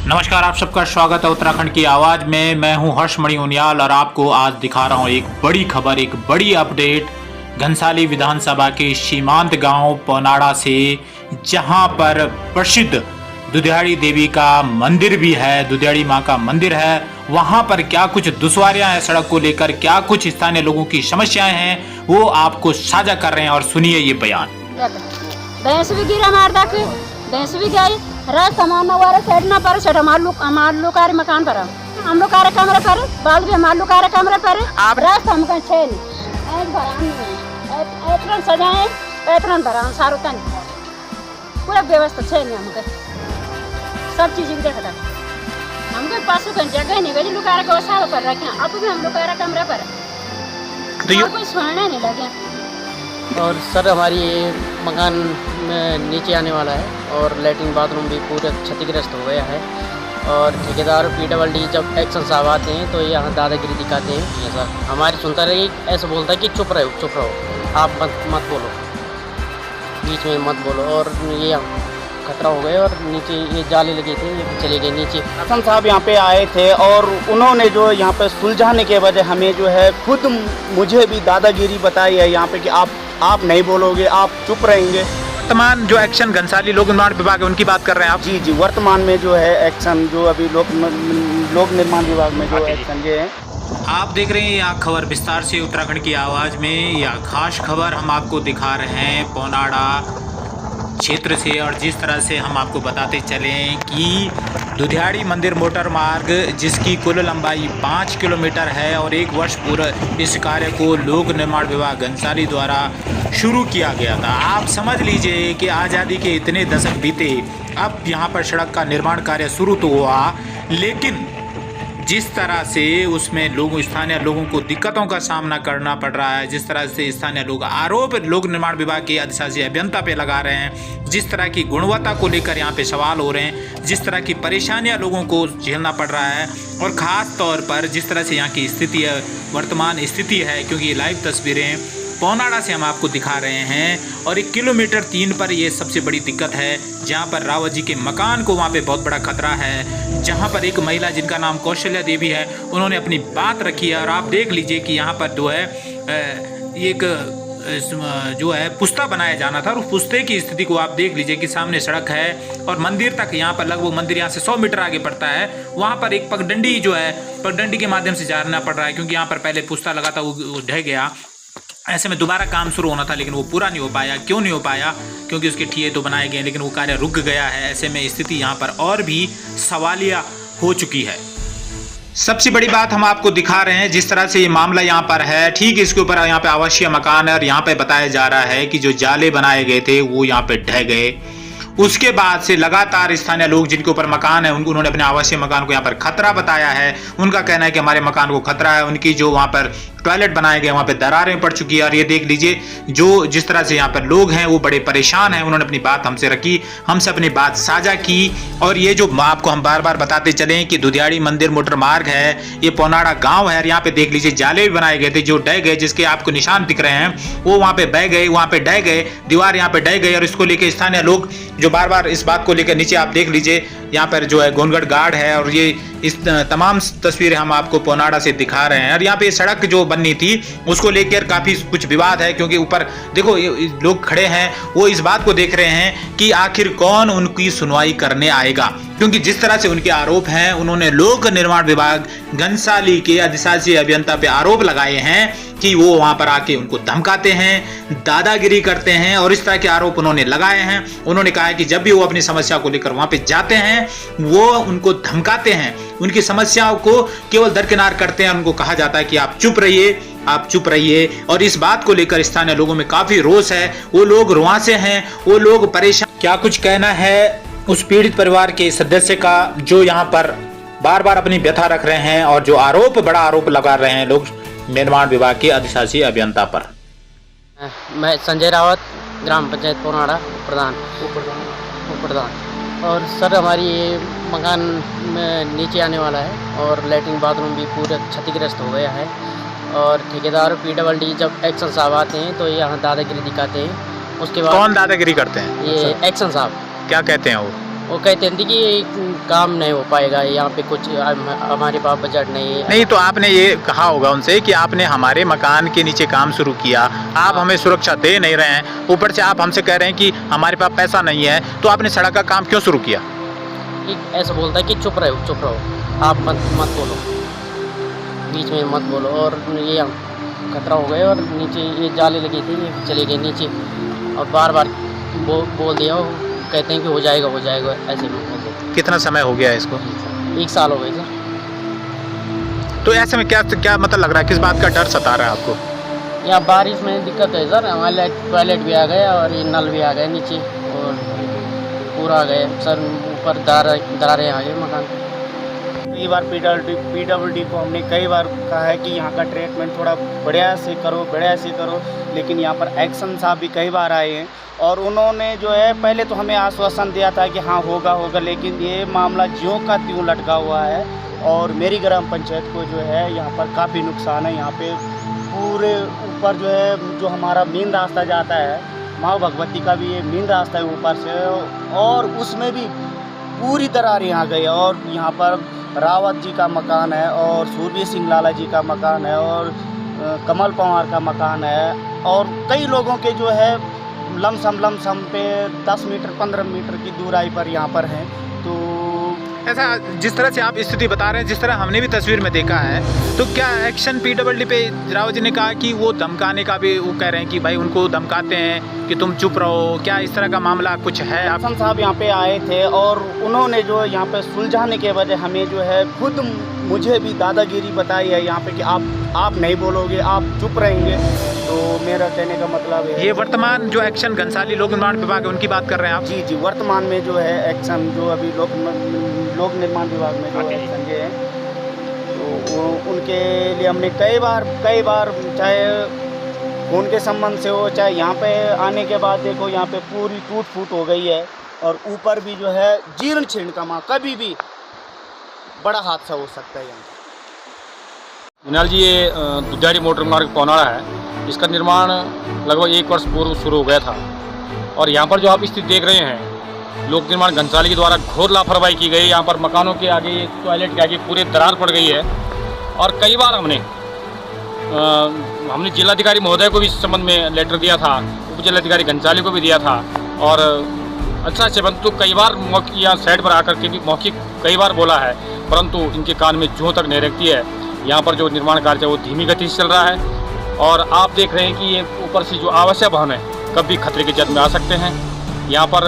नमस्कार, आप सबका स्वागत है उत्तराखंड की आवाज़ में। मैं हूं हर्षमणि उनियाल और आपको आज दिखा रहा हूं एक बड़ी खबर, एक बड़ी अपडेट घनसाली विधानसभा के सीमांत गांव पोनाड़ा से, जहां पर प्रसिद्ध दुधियाड़ी देवी का मंदिर भी है, दुधियाड़ी मां का मंदिर है। वहां पर क्या कुछ दुश्वारियां हैं सड़क को लेकर, क्या कुछ स्थानीय लोगों की समस्याएं हैं, वो आपको साझा कर रहे हैं और सुनिए ये बयान। भैंस भी गिरा मारदा के भैंस भी गई रात हमारा वाला साइड ना पर सेट हमार लोग कार मकान पर हम लोग कार कमरे पर बाद भी हमार लोग कार कमरे पर आप रात हम का छे नहीं एक भरान एतरन सजाए एतरन भरान सारो तन पूरा व्यवस्था छे नहीं हमके सब चीज देखता हमके पास का जगह नहीं गई लोग कार को सारो पर रखे अब भी हम लोग कार कमरे पर तो ये कोई सुनने नहीं लगे। और सर हमारी ये मकान में नीचे आने वाला है और लैट्रिन बाथरूम भी पूरे क्षतिग्रस्त हो गया है। और ठेकेदार PWD जब एक्शन साहब आते हैं तो यहाँ दादागिरी दिखाते हैं। ये सर हमारी सुनता रही ऐसे बोलता है कि चुप रहो आप मत बोलो, बीच में मत बोलो। और ये खतरा हो गया और नीचे ये जाले लगे थे, ये चले गए नीचे। एक्शन साहब यहाँ पे आए थे और उन्होंने जो यहाँ पे सुलझाने के वजह हमें जो है खुद मुझे भी दादागिरी बताई है यहाँ पे कि आप नहीं बोलोगे, आप चुप रहेंगे। वर्तमान जो एक्शन घनसाली लोक निर्माण विभाग है उनकी बात कर रहे हैं आप? जी वर्तमान में जो है एक्शन जो अभी लोक निर्माण विभाग में जो एक्शन ये है। आप देख रहे हैं यह खबर विस्तार से उत्तराखंड की आवाज़ में। यह खास खबर हम आपको दिखा रहे हैं पोनाड़ा क्षेत्र से, और जिस तरह से हम आपको बताते चलें कि दुधियाड़ी मंदिर मोटर मार्ग जिसकी कुल लंबाई 5 किलोमीटर है और 1 वर्ष पूर्व इस कार्य को लोक निर्माण विभाग घनसाली द्वारा शुरू किया गया था। आप समझ लीजिए कि आज़ादी के इतने दशक बीते, अब यहाँ पर सड़क का निर्माण कार्य शुरू तो हुआ, लेकिन जिस तरह से उसमें स्थानीय लोगों को दिक्कतों का सामना करना पड़ रहा है, जिस तरह से स्थानीय लोग आरोप लोक निर्माण विभाग के अधिशासी अभियंता पे लगा रहे हैं, जिस तरह की गुणवत्ता को लेकर यहाँ पे सवाल हो रहे हैं, जिस तरह की परेशानियाँ लोगों को झेलना पड़ रहा है, और ख़ास तौर पर जिस तरह से यहाँ की स्थिति है, वर्तमान स्थिति है, क्योंकि ये लाइव तस्वीरें पोनाड़ा से हम आपको दिखा रहे हैं। और 1 किलोमीटर 3 पर ये सबसे बड़ी दिक्कत है, जहाँ पर रावत जी के मकान को वहाँ पे बहुत बड़ा खतरा है, जहाँ पर एक महिला जिनका नाम कौशल्या देवी है, उन्होंने अपनी बात रखी है। और आप देख लीजिए कि यहाँ पर जो है एक जो है पुस्ता बनाया जाना था, और उस पुस्ते की स्थिति को आप देख लीजिए कि सामने सड़क है और मंदिर तक, यहाँ पर लगभग मंदिर यहाँ से 100 मीटर आगे पड़ता है, वहाँ पर एक पगडंडी जो है, पगडंडी के माध्यम से जाना पड़ रहा है, क्योंकि यहाँ पर पहले पुस्ता लगा था, वो ढह गया। ऐसे में दोबारा काम शुरू होना था, लेकिन वो पूरा नहीं हो पाया। क्यों नहीं हो पाया? क्योंकि उसके ठिये तो बनाए गए, लेकिन वो कार्य रुक गया है। ऐसे में स्थिति यहाँ पर और भी सवालिया हो चुकी है। सबसे बड़ी बात हम आपको दिखा रहे हैं, जिस तरह से ये मामला यहाँ पर है, ठीक इसके ऊपर यहाँ पे आवासीय मकान है, और यहाँ पे बताया जा रहा है कि जो जाले बनाए गए थे वो यहाँ पे ढह गए। उसके बाद से लगातार स्थानीय लोग जिनके ऊपर मकान है, उन्होंने अपने आवासीय मकान को यहाँ पर खतरा बताया है। उनका कहना है कि हमारे मकान को खतरा है। उनकी जो वहाँ पर टॉयलेट बनाए गए, वहाँ पे दरारें पड़ चुकी है। और ये देख लीजिए जो जिस तरह से यहाँ पर लोग हैं वो बड़े परेशान हैं। उन्होंने अपनी बात हमसे रखी, हमसे अपनी बात साझा की। और ये जो आपको हम बार बार बताते चलें कि दुधियाड़ी मंदिर मोटर मार्ग है, ये पोनाड़ा गाँव है, और यहाँ पे देख लीजिए जाले भी बनाए गए थे जो ढह गए, जिसके आपको निशान दिख रहे हैं, वो वहाँ पे बह गए, वहाँ पे ढह गए, दीवार यहाँ पे ढह गई। और इसको लेकर स्थानीय लोग जो बार बार इस बात को लेकर, नीचे आप देख लीजिए यहाँ पर जो है गोनगढ़ गार्ड है, और ये इस तमाम तस्वीरें हम आपको पोनाड़ा से दिखा रहे हैं। और यहाँ पे सड़क जो बननी थी उसको लेकर काफी कुछ विवाद है, क्योंकि ऊपर देखो लोग खड़े हैं, वो इस बात को देख रहे हैं कि आखिर कौन उनकी सुनवाई करने आएगा, क्योंकि जिस तरह से उनके आरोप हैं, उन्होंने लोक निर्माण विभाग घनसाली के अधिशासी अभियंता पे आरोप लगाए हैं कि वो वहां पर आके उनको धमकाते हैं, दादागिरी करते हैं, और इस तरह के आरोप उन्होंने लगाए हैं। उन्होंने कहा है कि जब भी वो अपनी समस्या को लेकर वहां पे जाते हैं, वो उनको धमकाते हैं, उनकी समस्याओं को केवल दरकिनार करते हैं। उनको कहा जाता है कि आप चुप रहिए, आप चुप रहिए। और इस बात को लेकर स्थानीय लोगों में काफी रोष है, वो लोग रुआंसे हैं, वो लोग परेशान। क्या कुछ कहना है उस पीड़ित परिवार के सदस्य का, जो यहाँ पर बार बार अपनी व्यथा रख रहे हैं और जो बड़ा आरोप लगा रहे हैं लोग निर्माण विभाग के अधिशासी अभियंता पर? मैं संजय रावत, ग्राम पंचायत पोनाड़ा प्रधान। और सर हमारी ये मकान में नीचे आने वाला है और लैट्रिन बाथरूम भी पूरे क्षतिग्रस्त हो गया है। और ठेकेदार PWD जब एक्शन साहब आते हैं तो यहाँ दादागिरी दिखाते हैं। उसके बाद कौन दादागिरी करते हैं? ये एक्शन साहब। क्या कहते हैं वो? वो कहते थे कि ये काम नहीं हो पाएगा, यहाँ पे कुछ हमारे पास बजट नहीं है। नहीं तो आपने ये कहा होगा उनसे कि आपने हमारे मकान के नीचे काम शुरू किया, आप हमें सुरक्षा दे नहीं रहे हैं, ऊपर से आप हमसे कह रहे हैं कि हमारे पास पैसा नहीं है, तो आपने सड़क का काम क्यों शुरू किया? ऐसा बोलता है कि चुप रहो, आप मत बोलो, बीच में मत बोलो। और ये खतरा हो गए और नीचे ये जाले लगी थी, ये चले गए नीचे और बार बार बोल दिया, कहते हैं कि हो जाएगा ऐसे बोलते। कितना समय हो गया इसको? 1 साल हो गए सर। तो ऐसे में क्या मतलब लग रहा है, किस बात का डर सता रहा है आपको? यहाँ बारिश में दिक्कत है सर, हमारे टॉयलेट भी आ गए और ये नल भी आ गए नीचे और पूरा आ गए सर, ऊपर दरारें आ गए मकान। कई बार पीडब्ल्यूडी को हमने कई बार कहा है कि यहाँ का ट्रीटमेंट थोड़ा बढ़िया से करो, लेकिन यहाँ पर एक्शन साहब भी कई बार आए हैं और उन्होंने जो है पहले तो हमें आश्वासन दिया था कि हाँ होगा, लेकिन ये मामला ज्यों का त्यों लटका हुआ है और मेरी ग्राम पंचायत को जो है यहाँ पर काफ़ी नुकसान है। यहाँ पे पूरे ऊपर जो है जो हमारा मेन रास्ता जाता है, माँ भगवती का भी ये मेन रास्ता है ऊपर से, और उसमें भी पूरी दरारें आ गई और यहाँ पर रावत जी का मकान है और सूर्य सिंह लाला जी का मकान है और कमल पवार का मकान है और कई लोगों के जो है लमसम पे 10 मीटर 15 मीटर की दूराई पर यहाँ पर हैं। तो ऐसा जिस तरह से आप स्थिति बता रहे हैं, जिस तरह हमने भी तस्वीर में देखा है, तो क्या एक्शन पीडब्ल्यूडी पे रावत जी ने कहा कि वो धमकाने का भी वो कह रहे हैं कि भाई उनको धमकाते हैं कि तुम चुप रहो, क्या इस तरह का मामला कुछ है? आप साहब यहाँ पे आए थे और उन्होंने जो यहाँ पे सुलझाने के वजह हमें जो है खुद मुझे भी दादागिरी बताई है यहाँ पे कि आप नहीं बोलोगे, आप चुप रहेंगे। तो मेरा कहने का मतलब है ये वर्तमान जो एक्शन घनसाली लोक निर्माण विभाग है उनकी बात कर रहे हैं आप? जी वर्तमान में जो है एक्शन जो अभी लोक निर्माण विभाग में जो एक्शन ये है, तो उनके लिए हमने कई बार चाहे खून के संबंध से हो, चाहे यहाँ पे आने के बाद देखो यहाँ पे पूरी टूट फूट हो गई है और ऊपर भी जो है जीर्ण शीर्ण का माँ, कभी भी बड़ा हादसा हो सकता है। यहाँ मिनाल जी, ये दुधारी मोटर मार्ग पौनाड़ा है, इसका निर्माण लगभग 1 वर्ष पूर्व शुरू हो गया था और यहाँ पर जो आप स्थिति देख रहे हैं, लोक निर्माण घनसाली के द्वारा घोर लापरवाही की गई। यहाँ पर मकानों के आगे, टॉयलेट के आगे पूरे दरार पड़ गई है और कई बार हमने जिलाधिकारी महोदय को भी इस संबंध में लेटर दिया था, उप जिलाधिकारी घनसाली को भी दिया था और अच्छा से परंतु कई बार यहाँ साइड पर आकर के भी मौखिक कई बार बोला है, परंतु इनके कान में जूं तक नहीं रखती है। यहाँ पर जो निर्माण कार्य है वो धीमी गति से चल रहा है और आप देख रहे हैं कि ये ऊपर से जो आवासीय भवन है कभी खतरे की जद में आ सकते हैं। यहाँ पर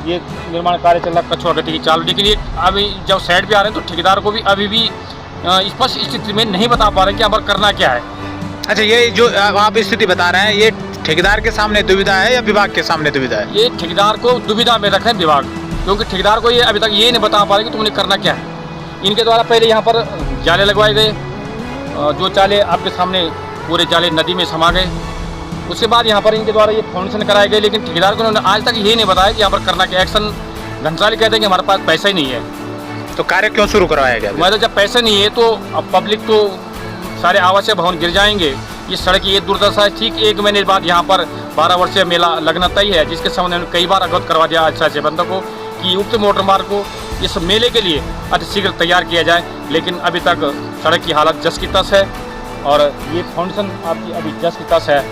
ये निर्माण कार्य चल रहा कछुआ गति की चाल, लेकिन ये अभी जब साइड पे आ रहे हैं तो ठेकेदार को भी अभी भी स्पष्ट स्थिति में नहीं बता पा रहे हैं कि यहाँ पर करना क्या है। अच्छा, ये जो आप स्थिति बता रहे हैं, ये ठेकेदार के सामने दुविधा है या विभाग के सामने दुविधा है? ये ठेकेदार को दुविधा में रखें विभाग, क्योंकि ठेकेदार को ये अभी तक ये नहीं बता पा रहे कि तुमने करना क्या है। इनके द्वारा पहले यहाँ पर जाले लगवाए गए, जो जाले आपके सामने पूरे जाले नदी में समा गए, उसके बाद यहाँ पर इनके द्वारा ये फाउंडेशन कराए गए, लेकिन ठेकेदार को उन्होंने आज तक ये नहीं बताया कि यहाँ पर करना क्या। एक्शन घनसाली कहते हैं कि हमारे पास पैसा ही नहीं है, तो कार्य क्यों शुरू करवाया गया? मतलब जब पैसे नहीं है तो अब पब्लिक तो सारे आवासीय भवन गिर जाएंगे। ये सड़क की ये दुर्दशा है। ठीक 1 महीने बाद यहाँ पर 12 वर्षीय मेला लगना तय है, जिसके संबंध में कई बार अवगत करवा दिया अच्छा से बंदों को कि उक्त मोटर मार्ग को इस मेले के लिए अतिशीघ्र तैयार किया जाए, लेकिन अभी तक सड़क की हालत जस की तस है और ये फाउंडेशन आपकी अभी जस की तस है।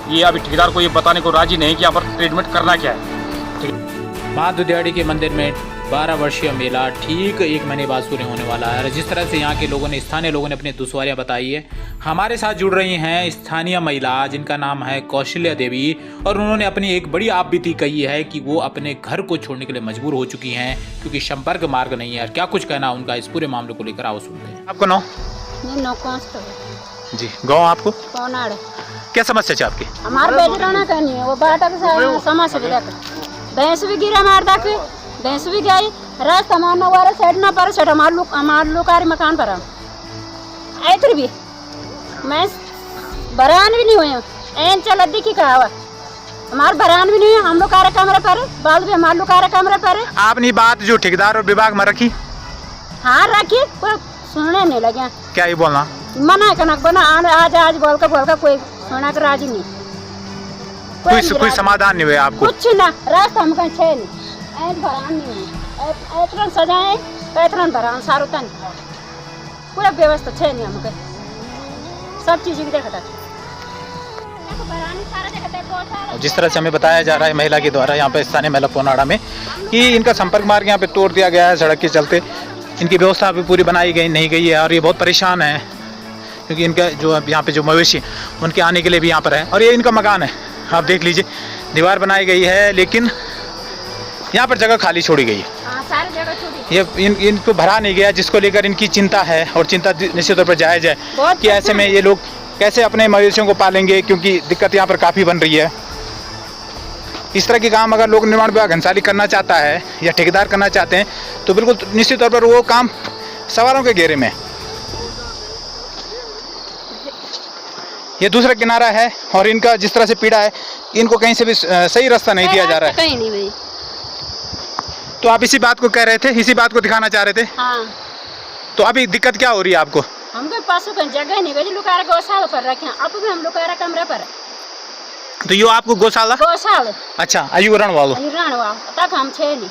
ये अभी ठेकेदार को ये बताने को राजी नहीं कि यहाँ पर ट्रीटमेंट करना क्या है। माँ दुधियाड़ी के मंदिर में 12 वर्षीय मेला ठीक 1 महीने बाद शुरू होने वाला है। जिस तरह से यहाँ के लोगों ने, स्थानीय लोगों ने अपनी दुश्वारियाँ बताई है, हमारे साथ जुड़ रही हैं स्थानीय महिला जिनका नाम है कौशल्या देवी, और उन्होंने अपनी एक बड़ी आप बीती कही है कि वो अपने घर को छोड़ने के लिए मजबूर हो चुकी हैं क्योंकि संपर्क मार्ग नहीं है। क्या कुछ कहना उनका इस पूरे मामले को लेकर, आओ सुनते हैं। आपको नाम? जी, गाँव आपको? पौनाड़ा। क्या समस्या है आपकी? हमारे बेजराना का नहीं है, वो बाटा का समस्या भैंस भी गिरा मार दा के, भैंस भी गई, रास्ता मारना वाला साइड ना पर सेट हमारे लोग मकान पर ऐतर भी मैं बरान भी नहीं हुए एन चल की कहा हुआ हमारे बरान भी नहीं है। हम लोग कार्य कमरे पर बाल भी हमारे लोग कार्य कमरे पर। आपने बात जो ठेकेदार और विभाग में रखी? हाँ रखी, कोई सुनने नहीं लगे। क्या ये बोलना मना कनक बना आज बोल कर कोई सुना कर राजी नहीं, कोई समाधान नहीं हुआ आपको? कुछ ना, रास्ता हम कहीं छे नहीं, बरान नहीं है। एतरन सजाए पैतरन भरा सारो तन पूरा व्यवस्था छे नहीं हमके सब चीज की देखता जिस तरह से हमें बताया जा रहा है महिला के द्वारा यहाँ पे स्थानीय महिला पोनाड़ा में कि इनका संपर्क मार्ग यहाँ पे तोड़ दिया गया है सड़क के चलते, इनकी व्यवस्था अभी पूरी बनाई गई नहीं गई है और ये बहुत परेशान है क्योंकि इनका जो यहाँ पे जो मवेशी उनके आने के लिए भी यहाँ पर है। और ये इनका मकान है, आप देख लीजिए दीवार बनाई गई है लेकिन यहाँ पर जगह खाली छोड़ी गई है। ये इनको भरा नहीं गया जिसको लेकर इनकी चिंता है और चिंता निश्चित तौर पर जायज़ है कि ऐसे में ये लोग कैसे अपने मवेशियों को पालेंगे क्योंकि दिक्कत यहाँ पर काफ़ी बन रही है। इस तरह के काम अगर लोक निर्माण विभाग घनसाली करना चाहता है या ठेकेदार करना चाहते हैं तो बिल्कुल निश्चित तौर पर वो काम सवालों के घेरे में। ये दूसरा किनारा है और इनका जिस तरह से पीड़ा है इनको कहीं से भी सही रास्ता नहीं दिया जा रहा है। कहीं नहीं भाई। तो आप इसी बात को कह रहे थे, इसी बात को दिखाना चाह रहे थे। हाँ। तो अभी दिक्कत क्या हो रही है आपको? हमके पास कोई जगह नहीं भाई, लुकारा गौशाला पर रखे हैं, अब भी हम लुकारा कमरे पर। तो यो आपको गौशाला? गौशाला। अच्छा, अयुरण वालो। अयुरण वालो, तक हम छे नहीं।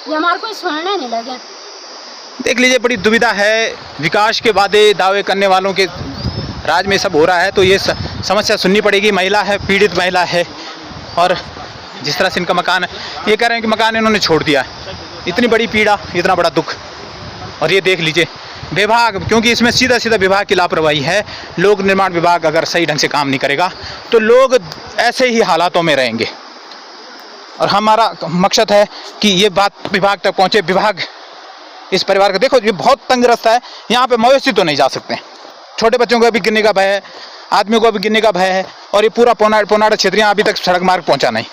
ये हमारे कोई सुनने नहीं लगे। देख लीजिए बड़ी दुविधा है, विकास के वादे दावे करने वालों के राज में सब हो रहा है तो ये समस्या सुननी पड़ेगी। महिला है, पीड़ित महिला है और जिस तरह से इनका मकान है, ये कह रहे हैं कि मकान इन्होंने छोड़ दिया है। इतनी बड़ी पीड़ा, इतना बड़ा दुख। और ये देख लीजिए विभाग, क्योंकि इसमें सीधा सीधा विभाग की लापरवाही है। लोक निर्माण विभाग अगर सही ढंग से काम नहीं करेगा तो लोग ऐसे ही हालातों में रहेंगे। और हमारा मकसद है कि ये बात विभाग तक पहुँचे। विभाग इस परिवार का, देखो ये बहुत तंग रास्ता है, यहाँ पे मवेशी तो नहीं जा सकते, छोटे बच्चों को भी गिरने का भय है, आदमियों को भी गिरने का भय है और ये पूरा पोनाड़ा क्षेत्र अभी तक सड़क मार्ग पहुँचा नहीं।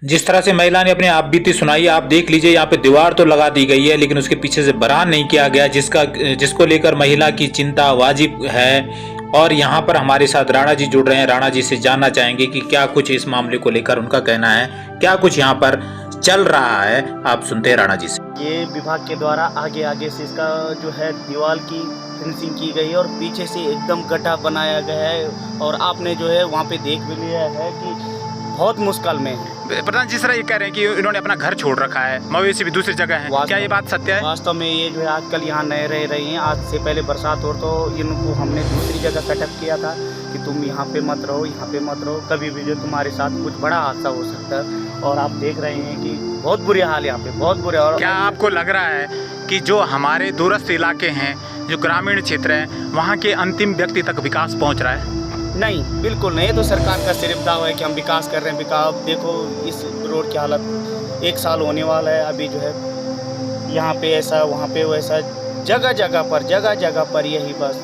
जिस तरह से महिला ने अपनी आप बीती सुनाई, आप देख लीजिए यहाँ पे दीवार तो लगा दी गई है लेकिन उसके पीछे से बरान नहीं किया गया, जिसको लेकर महिला की चिंता वाजिब है। और यहाँ पर हमारे साथ राणा जी जुड़ रहे हैं। राणा जी से जानना चाहेंगे कि क्या कुछ इस मामले को लेकर उनका कहना है, क्या कुछ यहाँ पर चल रहा है। आप सुनते हैं राणा जी से। ये विभाग के द्वारा आगे से इसका जो है दीवार की फिनिशिंग की गई है और पीछे से एकदम गड्ढा बनाया गया है और आपने जो है वहाँ पे देख भी लिया है कि बहुत मुश्किल में है। प्रधान जिस तरह ये कह रहे हैं कि इन्होंने अपना घर छोड़ रखा है, मवेशी भी दूसरी जगह है, क्या ये बात सत्य है? वास्तव में ये जो है आजकल यहाँ नए रह रही हैं। आज से पहले बरसात हो तो इनको हमने दूसरी जगह सेटअप किया था कि तुम यहाँ पे मत रहो, यहाँ पे मत रहो, कभी भी जो तुम्हारे साथ कुछ बड़ा हादसा हो सकता है। और आप देख रहे हैं कि बहुत बुरी हाल यहाँ पे, बहुत बुरे। और क्या आपको लग रहा है कि जो हमारे दूरस्थ इलाके हैं, जो ग्रामीण क्षेत्र हैं, वहाँ के अंतिम व्यक्ति तक विकास पहुँच रहा है? नहीं, बिल्कुल नहीं। ये तो सरकार का सिर्फ दावा है कि हम विकास कर रहे हैं। विकास देखो इस रोड की हालत, 1 साल होने वाला है अभी जो है, यहाँ पे ऐसा, वहाँ पे वैसा, जगह जगह पर यही बस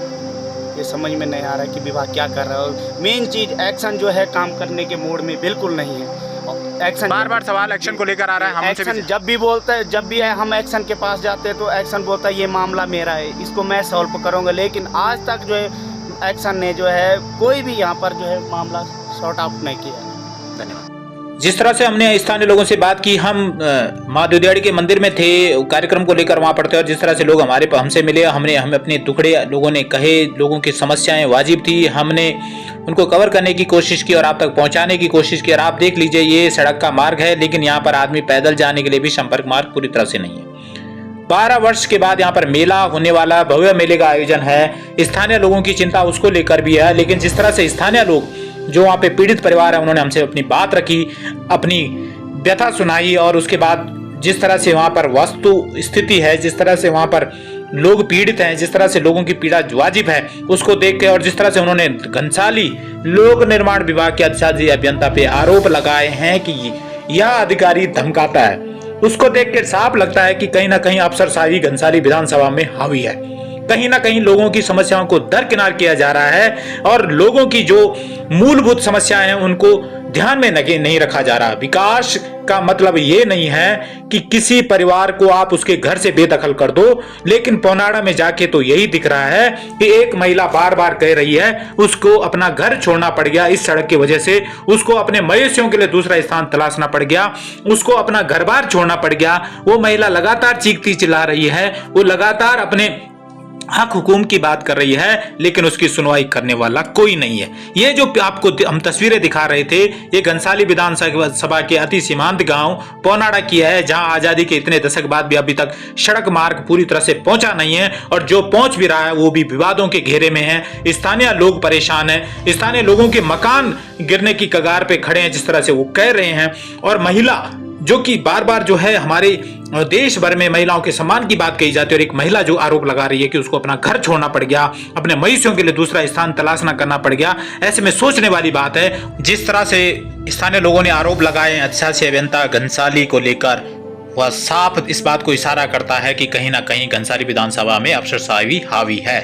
ये समझ में नहीं आ रहा है कि विभाग क्या कर रहा है। और मेन चीज़ एक्शन जो है काम करने के मूड में बिल्कुल नहीं है। एक्शन बार सवाल एक्शन को लेकर आ रहा है। हम एक्शन जब भी बोलता है, जब भी है हम एक्शन के पास जाते हैं तो एक्शन बोलता है ये मामला मेरा है, इसको मैं सॉल्व करूँगा। लेकिन आज तक जो है एक्शन ने जो है कोई भी यहाँ पर जो है मामला सॉर्ट आउट नहीं किया। धन्यवाद। जिस तरह से हमने स्थानीय लोगों से बात की, हम माँ दुधियाड़ी के मंदिर में थे, कार्यक्रम को लेकर वहाँ पढ़ते और जिस तरह से लोग हमसे मिले, हमें अपने टुकड़े लोगों ने कहे, लोगों की समस्याएं वाजिब थी, हमने उनको कवर करने की कोशिश की और आप तक पहुँचाने की कोशिश की। और आप देख लीजिए ये सड़क का मार्ग है लेकिन यहाँ पर आदमी पैदल जाने के लिए भी संपर्क मार्ग पूरी तरह से नहीं है। 12 वर्ष के बाद यहाँ पर मेला होने वाला, भव्य मेले का आयोजन है। स्थानीय लोगों की चिंता उसको लेकर भी है लेकिन जिस तरह से स्थानीय लोग जो वहाँ पे पीड़ित परिवार है उन्होंने हमसे अपनी बात रखी, अपनी व्यथा सुनाई और उसके बाद जिस तरह से वहाँ पर वस्तु स्थिति है, जिस तरह से वहाँ पर लोग पीड़ित हैं, जिस तरह से लोगों की पीड़ा वाजिब है उसको देख के और जिस तरह से उन्होंने घनसाली लोक निर्माण विभाग के अधिशासी अभियंता पे आरोप लगाए हैं कि यह अधिकारी धमकाता है, उसको देख के साफ लगता है कि कहीं ना कहीं अफसरशाही घनसाली विधानसभा में हावी है। कहीं ना कहीं लोगों की समस्याओं को दरकिनार किया जा रहा है और लोगों की जो मूलभूत समस्याएं हैं उनको ध्यान में नहीं रखा जा रहा। विकास का मतलब ये नहीं है कि किसी परिवार को आप उसके घर से बेदखल कर दो, लेकिन पोनाड़ा में जाके तो यही दिख रहा है कि एक महिला बार बार कह रही है उसको अपना घर छोड़ना पड़ गया इस सड़क की वजह से, उसको अपने मवेशियों के लिए दूसरा स्थान तलाशना पड़ गया, उसको अपना घर बार छोड़ना पड़ गया। वो महिला लगातार चीखती चिल्ला रही है, वो लगातार अपने हक हुकूम की बात कर रही है, लेकिन उसकी सुनवाई करने वाला कोई नहीं है। ये जो आपको हम तस्वीरें दिखा रहे थे, ये घनसाली विधानसभा के अति सीमांत गांव पोनाड़ा की है, जहां आजादी के इतने दशक बाद भी अभी तक सड़क मार्ग पूरी तरह से पहुंचा नहीं है, और जो पहुंच भी रहा है वो भी विवादों के घेरे में है। स्थानीय लोग परेशान हैं, स्थानीय लोगों के मकान गिरने की कगार पे खड़े हैं, जिस तरह से वो कह रहे हैं। और महिला जो कि बार बार जो है हमारे देश भर में महिलाओं के सम्मान की बात कही जाती है, और एक महिला जो आरोप लगा रही है कि उसको अपना घर छोड़ना पड़ गया, अपने मवेशियों के लिए दूसरा स्थान तलाशना करना पड़ गया। ऐसे में सोचने वाली बात है। जिस तरह से स्थानीय लोगों ने आरोप लगाए हैं अधिशासी अभियंता घनसाली को लेकर, वह साफ इस बात को इशारा करता है कि कहीं ना कहीं घनसाली विधानसभा में अफसरशाही हावी है।